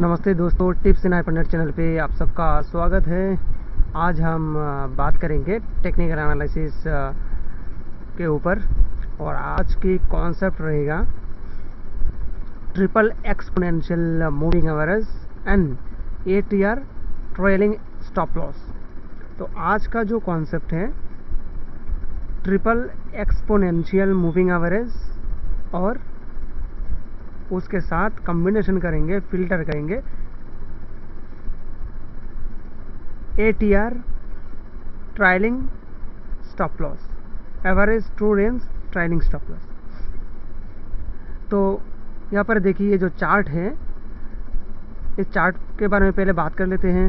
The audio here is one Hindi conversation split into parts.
नमस्ते दोस्तों, टिप्स इन हाइपरनेट चैनल पे आप सबका स्वागत है। आज हम बात करेंगे टेक्निकल एनालिसिस के ऊपर और आज की कॉन्सेप्ट रहेगा triple exponential moving average and ATR trailing stop loss. तो आज का जो कॉन्सेप्ट है ट्रिपल एक्सपोनेंशियल मूविंग एवरेज और उसके साथ कॉम्बिनेशन करेंगे, फिल्टर करेंगे ATR trailing stop loss, average true range trailing stop loss. तो यहाँ पर देखिए, ये जो चार्ट है, इस चार्ट के बारे में पहले बात कर लेते हैं।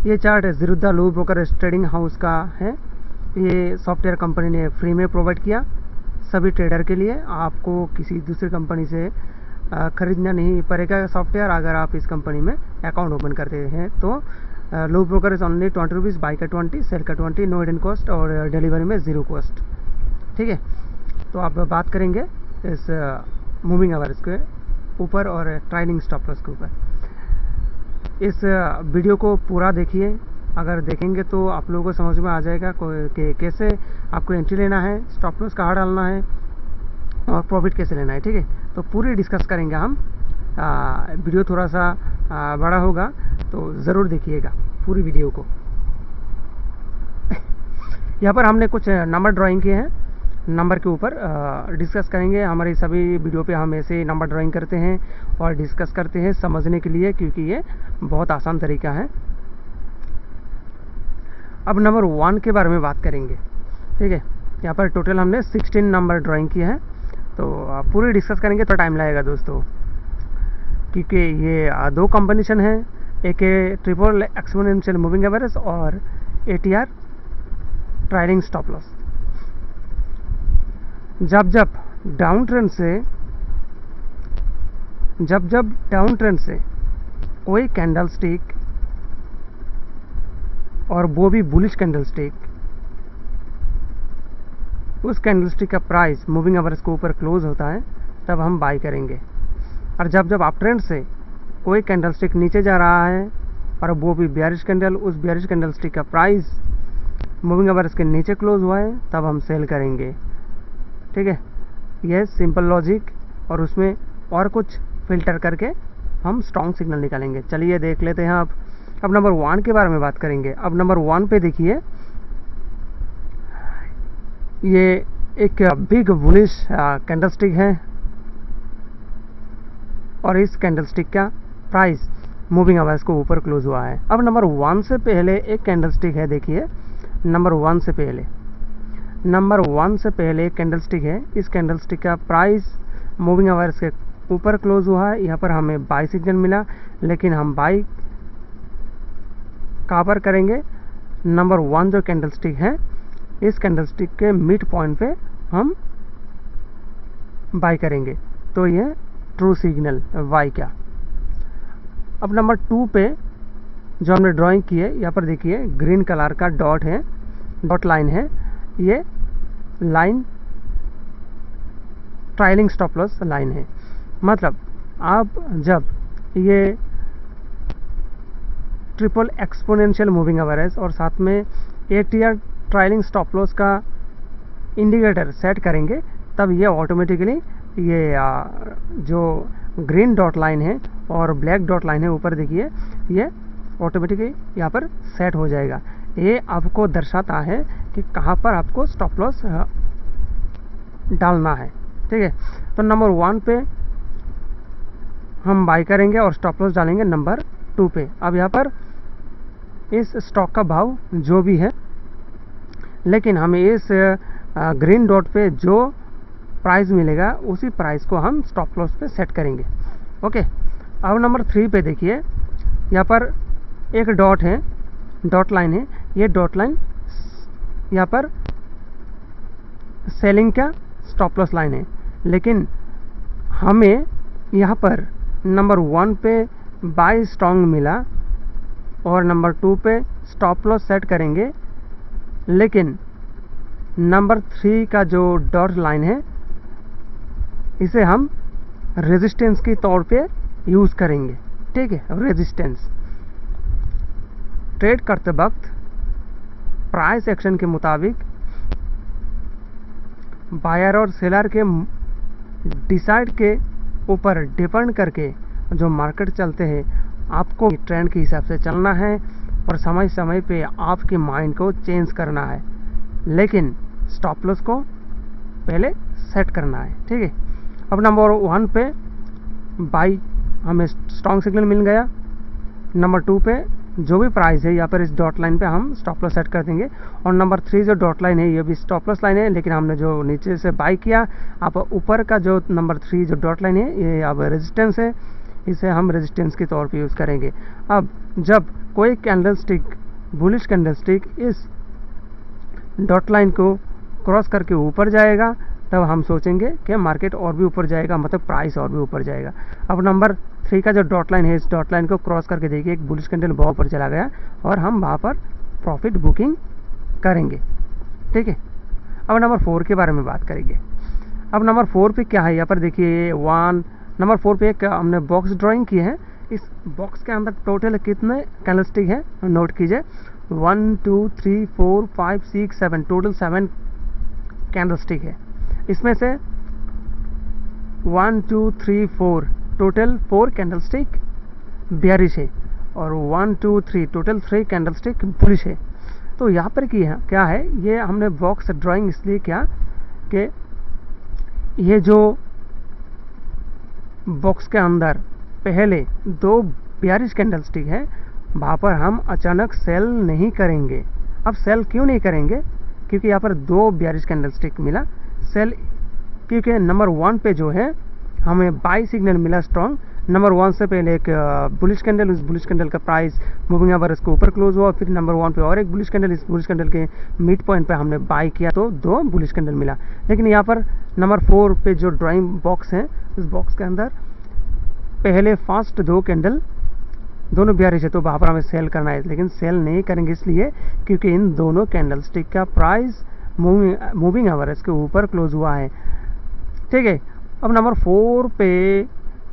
ये चार्ट है ज़ीरोधा लो ब्रोकर ट्रेडिंग हाउस का है। ये सॉफ्टवेयर कंपनी ने फ्री में प्रोवाइड किया सभी ट्रेडर के लिए। आपको किसी दूसरी कंपनी से ख़रीदना नहीं पड़ेगा सॉफ्टवेयर अगर आप इस कंपनी में अकाउंट ओपन करते हैं। तो low broker is only 20 rupees, buy का 20, सेल का 20, नो हिडन कॉस्ट और डिलीवरी में 0 कॉस्ट। ठीक है, तो आप बात करेंगे इस मूविंग एवरेज के ऊपर और ट्रायलिंग स्टॉप लॉस के ऊपर। इस वीडियो को पूरा देखिए, अगर देखेंगे तो आप लोगों को समझ में आ जाएगा कि कैसे आपको एंट्री लेना है, स्टॉप लॉस कहाँ डालना है और प्रॉफिट कैसे लेना है। ठीक है, तो पूरी डिस्कस करेंगे हम। वीडियो थोड़ा सा बड़ा होगा तो ज़रूर देखिएगा पूरी वीडियो को। यहाँ पर हमने कुछ नंबर ड्राइंग किए हैं, नंबर के ऊपर डिस्कस करेंगे। हमारी सभी वीडियो पे हम ऐसे नंबर ड्राइंग करते हैं और डिस्कस करते हैं समझने के लिए, क्योंकि ये बहुत आसान तरीका है। अब नंबर 1 के बारे में बात करेंगे। ठीक है, यहाँ पर टोटल हमने 16 नंबर ड्राइंग किए हैं, तो पूरी डिस्कस करेंगे। तो टाइम लगेगा दोस्तों, क्योंकि ये दो कॉम्बिनेशन है, एक है ट्रिपल एक्सपोनेंशियल मूविंग एवरेज और ATR ट्रायलिंग स्टॉप लॉस। जब जब डाउन ट्रेंड से कोई कैंडल स्टिक, और वो भी बुलिश कैंडल स्टिक, उस कैंडल स्टिक का प्राइस मूविंग एवरेज के ऊपर क्लोज होता है, तब हम बाई करेंगे। और जब जब अप ट्रेंड से कोई कैंडल स्टिक नीचे जा रहा है और वो भी बेयरिश कैंडल, उस बेयरिश कैंडल स्टिक का प्राइस मूविंग एवरेज के नीचे क्लोज हुआ है, तब हम सेल करेंगे। ठीक है, यह सिंपल लॉजिक, और उसमें और कुछ फिल्टर करके हम स्ट्रॉन्ग सिग्नल निकालेंगे। चलिए देख लेते हैं। अब नंबर 1 के बारे में बात करेंगे। अब नंबर 1 पे देखिए, ये एक बिग बुलिश कैंडल स्टिक है और इस कैंडल स्टिक का प्राइस मूविंग एवरेज को ऊपर क्लोज हुआ है। अब नंबर 1 से पहले एक कैंडल स्टिक है, देखिए नंबर 1 से पहले एक कैंडल स्टिक है। इस कैंडल स्टिक का प्राइस मूविंग एवरेज के ऊपर क्लोज हुआ है। यहाँ पर हमें बाई सिग्नल मिला, लेकिन हम बाई कहाँ पर करेंगे? नंबर 1 जो कैंडल स्टिक है, इस कैंडल स्टिक के मिड पॉइंट पे हम बाई करेंगे। तो ये ट्रू सिग्नल वाई का। अब नंबर 2 पे जो हमने ड्राइंग की है, यहाँ पर देखिए ग्रीन कलर का डॉट है, डॉट लाइन है। ये लाइन ट्रायलिंग स्टॉप लॉस लाइन है। मतलब आप जब ये ट्रिपल एक्सपोनेंशियल मूविंग एवरेज और साथ में ATR ट्रायलिंग स्टॉप लॉस का इंडिकेटर सेट करेंगे, तब ये ऑटोमेटिकली ये जो ग्रीन डॉट लाइन है और ब्लैक डॉट लाइन है ऊपर देखिए, ये ऑटोमेटिकली यहाँ पर सेट हो जाएगा। ये आपको दर्शाता है कि कहाँ पर आपको स्टॉप लॉस डालना है। ठीक है, तो नंबर 1 पे हम बाई करेंगे और स्टॉप लॉस डालेंगे नंबर 2 पे। अब यहाँ पर इस स्टॉक का भाव जो भी है, लेकिन हमें इस ग्रीन डॉट पे जो प्राइस मिलेगा उसी प्राइस को हम स्टॉप लॉस पे सेट करेंगे। ओके, अब नंबर 3 पे देखिए, यहाँ पर एक डॉट है, डॉट लाइन है। ये डॉट लाइन यहाँ पर सेलिंग का स्टॉप लॉस लाइन है, लेकिन हमें यहाँ पर नंबर 1 पे बाई स्ट्रॉन्ग मिला और नंबर 2 पे स्टॉप लॉस सेट करेंगे, लेकिन नंबर 3 का जो डॉट लाइन है, इसे हम रेजिस्टेंस के तौर पे यूज़ करेंगे। ठीक है, रेजिस्टेंस ट्रेड करते वक्त प्राइस एक्शन के मुताबिक बायर और सेलर के डिसाइड के ऊपर डिपेंड करके जो मार्केट चलते हैं, आपको ट्रेंड के हिसाब से चलना है और समय समय पे आपके माइंड को चेंज करना है, लेकिन स्टॉप लॉस को पहले सेट करना है। ठीक है, अब नंबर 1 पे बाई हमें स्ट्रॉन्ग सिग्नल मिल गया। नंबर 2 पे जो भी प्राइस है यहाँ पर इस डॉट लाइन पे हम स्टॉप लॉस सेट कर देंगे। और नंबर 3 जो डॉट लाइन है ये भी स्टॉप लॉस लाइन है, लेकिन हमने जो नीचे से बाई किया, आप ऊपर का जो नंबर 3 जो डॉट लाइन है ये अब रेजिस्टेंस है, इसे हम रेजिस्टेंस के तौर पे यूज़ करेंगे। अब जब कोई कैंडलस्टिक बुलिश कैंडलस्टिक इस डॉट लाइन को क्रॉस करके ऊपर जाएगा, तब हम सोचेंगे कि मार्केट और भी ऊपर जाएगा, मतलब प्राइस और भी ऊपर जाएगा। अब नंबर 3 का जो डॉट लाइन है, इस डॉट लाइन को क्रॉस करके देखिए एक बुलिश कैंडल बहुत ऊपर चला गया और हम वहाँ पर प्रॉफिट बुकिंग करेंगे। ठीक है, अब नंबर 4 के बारे में बात करेंगे। अब नंबर 4 पे क्या है, यहाँ पर देखिए नंबर 4 पे एक हमने बॉक्स ड्राइंग की है। इस बॉक्स के अंदर टोटल कितने कैंडलस्टिक है नोट कीजिए, 1 2 3 4 5 6 7, टोटल 7 कैंडलस्टिक है। इसमें से 1 2 3 4 टोटल 4 कैंडलस्टिक बेयरिश है और 1 2 3 टोटल 3 कैंडलस्टिक बुलिश है। तो यहाँ पर क्या है, ये हमने बॉक्स ड्राइंग इसलिए किया कि ये जो बॉक्स के अंदर पहले 2 बेयरिश कैंडलस्टिक है, वहाँ पर हम अचानक सेल नहीं करेंगे। अब सेल क्यों नहीं करेंगे, क्योंकि यहाँ पर 2 बेयरिश कैंडलस्टिक मिला। सेल क्योंकि नंबर 1 पे जो है हमें बाई सिग्नल मिला स्ट्रॉन्ग। नंबर 1 से पहले एक बुलिश कैंडल, उस बुलिश कैंडल का प्राइस मूविंग एवरेज के ऊपर क्लोज हुआ, फिर नंबर 1 पे और एक बुलिश कैंडल, इस बुलिश कैंडल के मिड पॉइंट पे हमने बाई किया तो 2 बुलिश कैंडल मिला। लेकिन यहाँ पर नंबर 4 पे जो ड्राइंग बॉक्स है, उस बॉक्स के अंदर पहले फर्स्ट 2 कैंडल दोनों बेयरिश है, तो वहाँ पर हमें सेल करना है, लेकिन सेल नहीं करेंगे इसलिए क्योंकि इन दोनों कैंडलस्टिक का प्राइस मूविंग एवरेज के ऊपर क्लोज हुआ है। ठीक है, अब नंबर 4 पे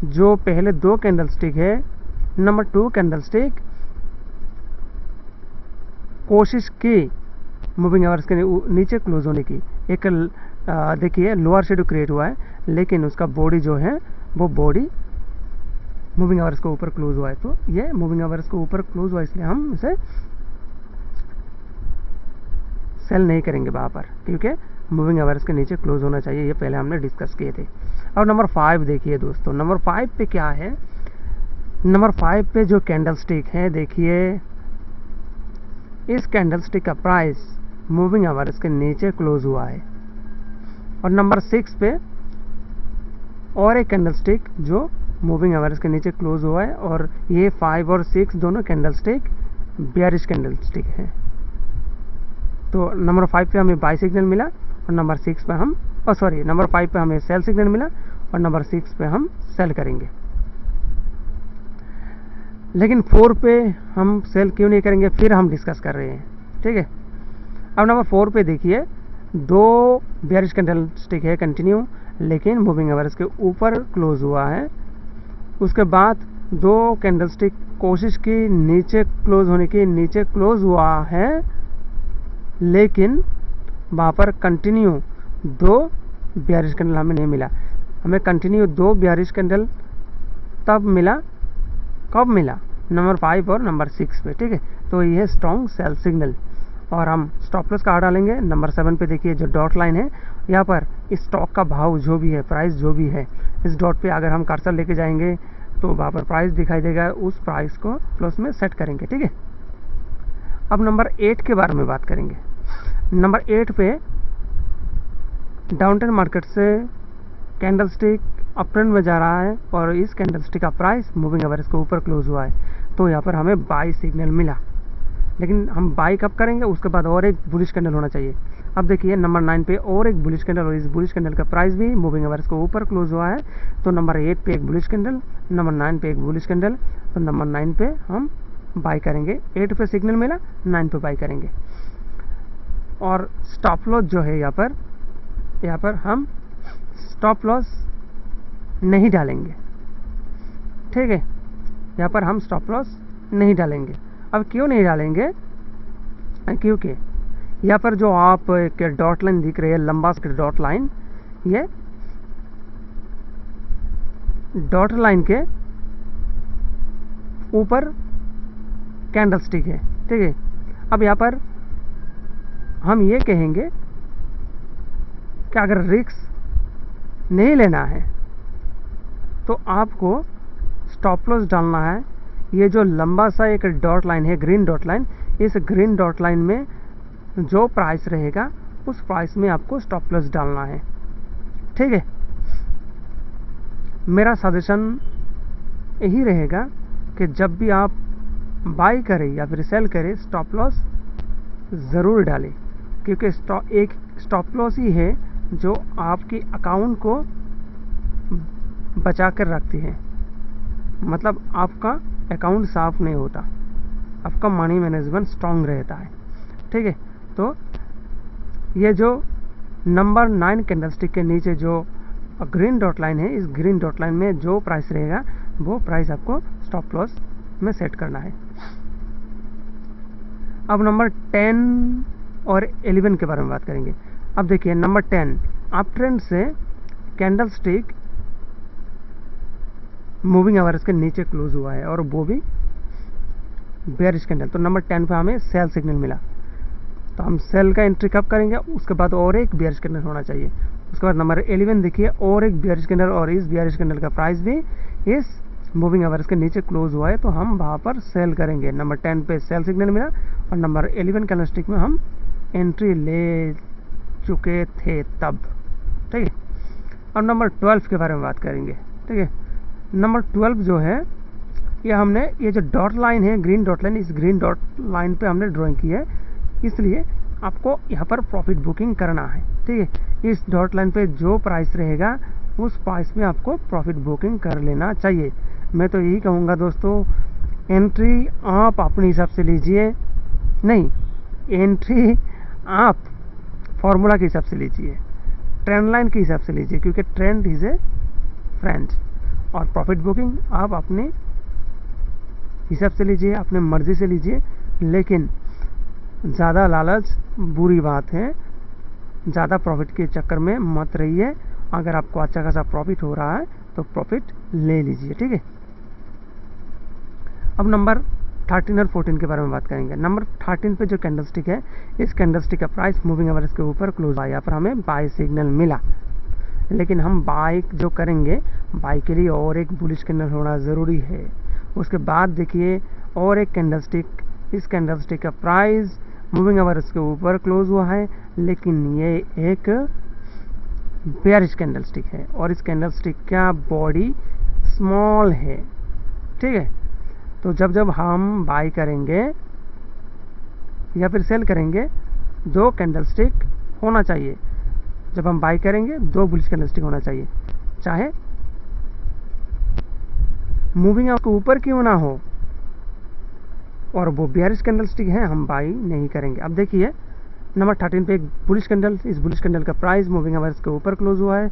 जो पहले 2 कैंडलस्टिक है, नंबर 2 कैंडलस्टिक कोशिश की मूविंग एवरेज के नीचे क्लोज होने की। एक देखिए लोअर शेडो क्रिएट हुआ है, लेकिन उसका बॉडी जो है वो बॉडी मूविंग एवरेज के ऊपर क्लोज हुआ है। तो ये मूविंग एवरेज के ऊपर क्लोज हुआ, इसलिए हम इसे सेल नहीं करेंगे वहाँ पर, क्योंकि मूविंग एवरेज के नीचे क्लोज होना चाहिए। ये पहले हमने डिस्कस किए थे। और नंबर 5 देखिए दोस्तों, नंबर 5 पे क्या है, नंबर 5 पे जो कैंडलस्टिक है, देखिए इस कैंडलस्टिक का प्राइस मूविंग एवरेज के नीचे क्लोज हुआ है। और नंबर 6 पे और एक कैंडलस्टिक जो मूविंग एवरेज के नीचे क्लोज हुआ है, और ये 5 और 6 दोनों कैंडलस्टिक बेयरिश कैंडलस्टिक है। तो नंबर 5 पे हमें बाई सिग्नल मिला और नंबर 6 पे हम नंबर 5 पे हमें सेल सिग्नल मिला और नंबर 6 पे हम सेल करेंगे। लेकिन 4 पे हम सेल क्यों नहीं करेंगे, फिर हम डिस्कस कर रहे हैं। ठीक है, अब नंबर 4 पे देखिए 2 बेयरिश कैंडलस्टिक है कंटिन्यू, लेकिन मूविंग एवरेज के ऊपर क्लोज हुआ है। उसके बाद 2 कैंडलस्टिक कोशिश की नीचे क्लोज होने की, नीचे क्लोज हुआ है, लेकिन वहाँ पर कंटिन्यू 2 बेयरिश कैंडल हमें नहीं मिला। हमें कंटिन्यू 2 बेयरिश कैंडल तब मिला, कब मिला, नंबर 5 और नंबर 6 पे। ठीक है, तो ये है स्ट्रॉन्ग सेल सिग्नल। और हम स्टॉप लॉस का डालेंगे। नंबर 7 पे देखिए जो डॉट लाइन है, यहाँ पर इस स्टॉक का भाव जो भी है, प्राइस जो भी है, इस डॉट पे अगर हम कर्सर लेके जाएंगे तो वहाँ पर प्राइस दिखाई देगा, उस प्राइस को प्लस में सेट करेंगे। ठीक है, अब नंबर 8 के बारे में बात करेंगे। नंबर 8 पे डाउन ट्रेंड मार्केट से कैंडलस्टिक अप ट्रेंड में जा रहा है और इस कैंडलस्टिक का प्राइस मूविंग एवरेज के ऊपर क्लोज हुआ है, तो यहाँ पर हमें बाई सिग्नल मिला। लेकिन हम बाई कब करेंगे, उसके बाद और एक बुलिश कैंडल होना चाहिए। अब देखिए नंबर 9 पे और एक बुलिश कैंडल, और इस बुलिश कैंडल का प्राइस भी मूविंग एवरेज के ऊपर क्लोज हुआ है, तो नंबर 8 पे एक बुलिश कैंडल, नंबर 9 पे एक बुलिश कैंडल, तो नंबर 9 पे हम बाई करेंगे। 8 पे सिग्नल मिला, 9 पे बाई करेंगे। और स्टॉप लॉस जो है यहाँ पर हम स्टॉप लॉस नहीं डालेंगे। ठीक है, यहाँ पर हम स्टॉप लॉस नहीं डालेंगे। अब क्यों नहीं डालेंगे? क्योंकि यहाँ पर जो आप एक डॉट लाइन दिख रही है, लंबा डॉट लाइन, ये डॉट लाइन के ऊपर कैंडल स्टिक है। ठीक है, अब यहाँ पर हम ये कहेंगे कि अगर रिस्क नहीं लेना है तो आपको स्टॉप लॉस डालना है। ये जो लंबा सा एक डॉट लाइन है, ग्रीन डॉट लाइन, इस ग्रीन डॉट लाइन में जो प्राइस रहेगा उस प्राइस में आपको स्टॉप लॉस डालना है। ठीक है, मेरा सजेशन यही रहेगा कि जब भी आप बाई करें या फिर सेल करें, स्टॉप लॉस ज़रूर डालें, क्योंकि एक स्टॉप लॉस ही है जो आपकी अकाउंट को बचा कर रखती है। मतलब आपका अकाउंट साफ नहीं होता, आपका मनी मैनेजमेंट स्ट्रांग रहता है। ठीक है, तो ये जो नंबर 9 कैंडलस्टिक के नीचे जो ग्रीन डॉट लाइन है, इस ग्रीन डॉट लाइन में जो प्राइस रहेगा वो प्राइस आपको स्टॉप लॉस में सेट करना है। अब नंबर 10 और 11 के बारे में बात करेंगे। अब देखिए नंबर 10, अप ट्रेंड से कैंडल स्टिक मूविंग एवरेज के नीचे क्लोज हुआ है और वो भी बेयरिश कैंडल। तो नंबर 10 पे हमें सेल सिग्नल मिला, तो हम सेल का एंट्री कब करेंगे? उसके बाद और एक बेयरिश कैंडल होना चाहिए। उसके बाद नंबर 11 देखिए, और एक बेयरिश कैंडल, और इस बेयरिश कैंडल का प्राइस भी इस मूविंग एवरेज के नीचे क्लोज हुआ है, तो हम वहाँ पर सेल करेंगे। नंबर 10 पे सेल सिग्नल मिला और नंबर 11 कैंडल स्टिक में हम एंट्री ले चुके थे तब। ठीक है, अब नंबर 12 के बारे में बात करेंगे। ठीक है, नंबर 12 जो है ये हमने ये जो डॉट लाइन है, ग्रीन डॉट लाइन, इस ग्रीन डॉट लाइन पे हमने ड्राइंग की है, इसलिए आपको यहाँ पर प्रॉफिट बुकिंग करना है। ठीक है, इस डॉट लाइन पे जो प्राइस रहेगा उस प्राइस में आपको प्रॉफिट बुकिंग कर लेना चाहिए। मैं तो यही कहूँगा दोस्तों, एंट्री आप अपने हिसाब से लीजिए, नहीं, एंट्री आप फॉर्मूला के हिसाब से लीजिए, ट्रेंड लाइन के हिसाब से लीजिए, क्योंकि ट्रेंड इज ए फ्रेंड। और प्रॉफिट बुकिंग आप अपने हिसाब से लीजिए, अपने मर्जी से लीजिए, लेकिन ज़्यादा लालच बुरी बात है। ज़्यादा प्रॉफिट के चक्कर में मत रहिए। अगर आपको अच्छा खासा प्रॉफिट हो रहा है तो प्रॉफिट ले लीजिए। ठीक है, अब नंबर 13 और 14 के बारे में बात करेंगे। नंबर 13 पे जो कैंडलस्टिक है, इस कैंडलस्टिक का प्राइस मूविंग एवरेज के ऊपर क्लोज हुआ, यहाँ पर हमें बाय सिग्नल मिला। लेकिन हम बाय जो करेंगे, बाय के लिए और एक बुलिश कैंडल होना ज़रूरी है। उसके बाद देखिए और एक कैंडलस्टिक, इस कैंडलस्टिक का प्राइस मूविंग एवरेज के ऊपर क्लोज हुआ है, लेकिन ये एक बेयरिश कैंडलस्टिक है और इस कैंडलस्टिक का बॉडी स्मॉल है। ठीक है, तो जब हम बाय करेंगे या फिर सेल करेंगे, दो कैंडलस्टिक होना चाहिए। जब हम बाय करेंगे 2 बुलिश कैंडलस्टिक होना चाहिए, चाहे मूविंग एवरेज के ऊपर क्यों ना हो, और वो बेयरिश कैंडलस्टिक है, हम बाई नहीं करेंगे। अब देखिए नंबर 13 पे एक बुलिश कैंडल, इस बुलिश कैंडल का प्राइस मूविंग एवरेज के ऊपर क्लोज हुआ है।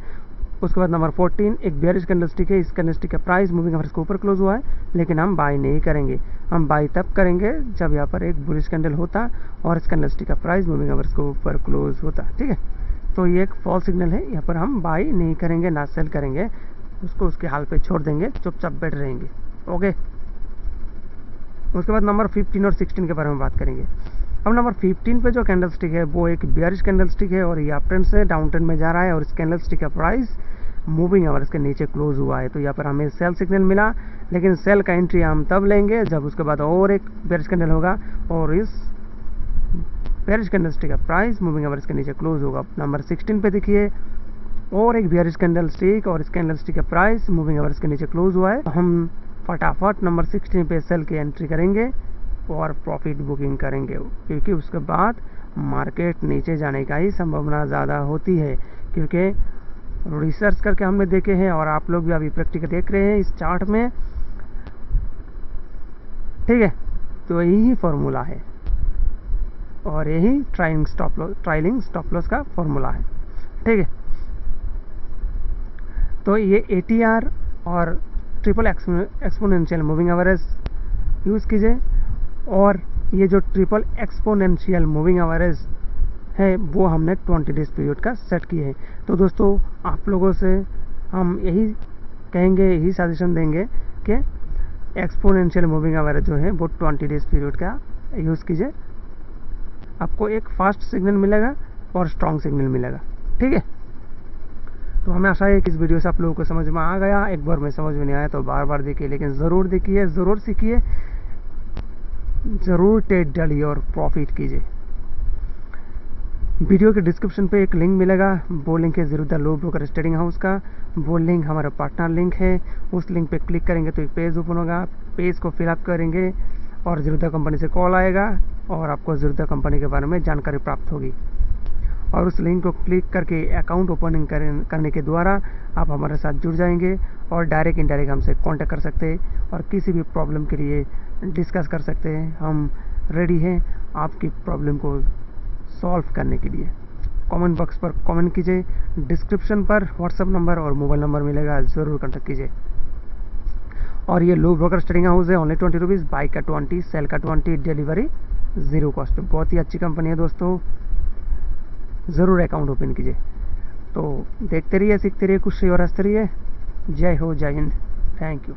उसके बाद नंबर 14 एक बेयरिश कैंडलस्टिक है, इस कैंडलस्टिक का प्राइस मूविंग एवरेज के ऊपर क्लोज हुआ है, लेकिन हम बाई नहीं करेंगे। हम बाई तब करेंगे जब यहाँ पर एक बुलिश कैंडल होता और इस कैंडलस्टिक का प्राइस मूविंग एवरेज के ऊपर क्लोज होता। ठीक है, तो ये एक फॉल्स सिग्नल है, यहाँ पर हम बाई नहीं करेंगे, ना सेल करेंगे, उसको उसके हाल पे छोड़ देंगे, चुपचाप बैठ रहेंगे। ओके, उसके बाद नंबर 15 और 16 के बारे में बात करेंगे। अब नंबर 15 पे जो कैंडलस्टिक है वो एक बेयरिश कैंडलस्टिक है और ये अप ट्रेंड से डाउन ट्रेंड में जा रहा है और इस कैंडलस्टिक का प्राइस मूविंग एवरेज के नीचे क्लोज हुआ है, तो यहाँ पर हमें सेल सिग्नल मिला। लेकिन सेल का एंट्री हम तब लेंगे जब उसके बाद और एक बेयरिश कैंडल होगा और इस बेयरिश कैंडलस्टिक का प्राइस मूविंग एवरेज के नीचे क्लोज होगा। नंबर 16 पे देखिए और एक बेयरिश कैंडलस्टिक और इस कैंडलस्टिक का प्राइस मूविंग एवरेज के नीचे क्लोज हुआ है। हम फटाफट नंबर 16 पे सेल की एंट्री करेंगे और प्रॉफिट बुकिंग करेंगे, क्योंकि उसके बाद मार्केट नीचे जाने का ही संभावना ज़्यादा होती है, क्योंकि रिसर्च करके हमने देखे हैं और आप लोग भी अभी प्रैक्टिकल देख रहे हैं इस चार्ट में। ठीक है, तो यही फॉर्मूला है और यही ट्रायलिंग स्टॉप लॉस का फॉर्मूला है। ठीक है, तो ये ATR और triple exponential moving average use कीजिए, और ये जो ट्रिपल एक्सपोनेंशियल मूविंग एवरेज है वो हमने 20 डेज पीरियड का सेट किए हैं। तो दोस्तों आप लोगों से हम यही कहेंगे, यही सजेशन देंगे कि एक्सपोनेंशियल मूविंग एवरेज जो है वो 20 डेज पीरियड का यूज़ कीजिए। आपको एक फास्ट सिग्नल मिलेगा और स्ट्रॉन्ग सिग्नल मिलेगा। ठीक है, तो हमें आशा है कि इस वीडियो से आप लोगों को समझ में आ गया। एक बार में समझ में नहीं आया तो बार बार देखिए, लेकिन ज़रूर देखिए, ज़रूर सीखिए, ज़रूर ट्रेड डालिए और प्रॉफिट कीजिए। वीडियो के डिस्क्रिप्शन पे एक लिंक मिलेगा, वो लिंक है ज़ीरोधा लो ब्रोकर ट्रेडिंग हाउस का। वो लिंक हमारा पार्टनर लिंक है। उस लिंक पे क्लिक करेंगे तो एक पेज ओपन होगा, पेज को फिलअप करेंगे और ज़ीरोधा कंपनी से कॉल आएगा और आपको ज़ीरोधा कंपनी के बारे में जानकारी प्राप्त होगी। और उस लिंक को क्लिक करके अकाउंट ओपनिंग करने के द्वारा आप हमारे साथ जुड़ जाएंगे और डायरेक्ट इनडायरेक्ट हमसे कांटेक्ट कर सकते हैं और किसी भी प्रॉब्लम के लिए डिस्कस कर सकते हैं। हम रेडी हैं आपकी प्रॉब्लम को सॉल्व करने के लिए। कमेंट बॉक्स पर कमेंट कीजिए, डिस्क्रिप्शन पर व्हाट्सएप नंबर और मोबाइल नंबर मिलेगा, ज़रूर कॉन्टेक्ट कीजिए। और ये लो ब्रोकर ट्रेडिंग हाउस है, ओनली 20 रुपीज़, बाई का 20, सेल का 20, डिलीवरी 0 कॉस्ट। बहुत ही अच्छी कंपनी है दोस्तों, ज़रूर अकाउंट ओपन कीजिए। तो देखते रहिए, सीखते रहिए, कुछ और हंसते रहिए। जय हो, जय हिंद, थैंक यू।